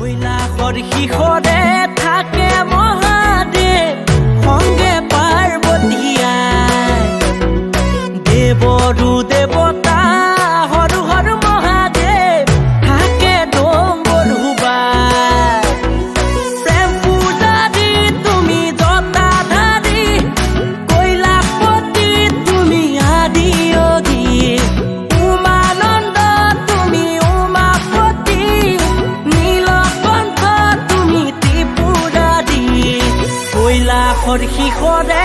কৈলাশৰ শিখৰে থাকে মহাদেৱ সংগে পাৰ্বতীয়াই দেৱৰো দেৱতা হৰ হৰ মহাদেৱ থাকে ডম্বৰুবাই প্ৰেম পূজাৰী তুমি জটাধাৰী কৈলাশপতি তুমি আদি অদি উমানন্দ তুমি উমাপতি নীলকণ্ঠ তুমি ত্ৰিপুৰাৰী কৈলাশৰ শিখৰে